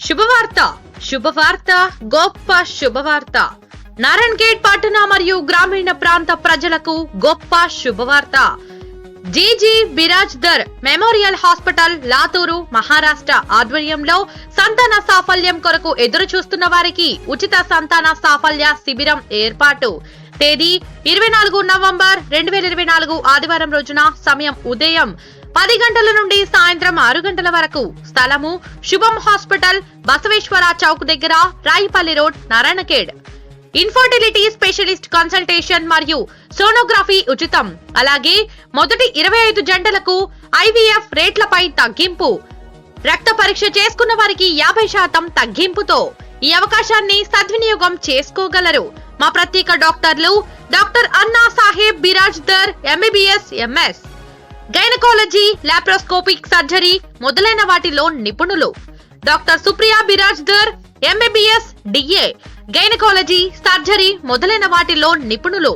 శుభవార్త శుభవార్త గొప్ప శుభవార్త. నారాయణఖేడ్ పట్టణ మరియు గ్రామీణ ప్రాంత ప్రజలకు గొప్ప శుభవార్త. G G Birajdar memorial hospital Latur Maharashtra ఆధ్వర్యంలో సంతాన సాఫల్యం కొరకు ఎదురు చూస్తున్న వారికి ఉచిత సంతాన సాఫల్య శిబిరం ఏర్పాటు. తేదీ 24 నవంబర్ 2024 ఆదివారం రోజున. సమయం ఉదయం 10 గంటల నుండి సాయంత్రం 6 గంటల వరకు. స్థలము శుభం హాస్పిటల్, బసవేశ్వర చౌక్ దగ్గర, Rayipalli road, Narayankhed. Infertility specialist consultation మరియు సోనోగ్రఫీ ఉచితం. అలాగే మొదటి 25 జంటలకు ఐవీఎఫ్ రేట్లపై తగ్గింపు. రక్త పరీక్ష చేసుకున్న వారికి 50% తగ్గింపుతో ఈ అవకాశాన్ని సద్వినియోగం చేసుకోగలరు. మా ప్రత్యేక డాక్టర్లు doctor Anna Saheb Birajdar MBBS MS, gynaecology, laparoscopic surgery మొదలైన వాటిలో నిపుణులు. Doctor Supriya Birajdar MBBS DA, gynaecology, surgery మొదలైన వాటిలో నిపుణులు.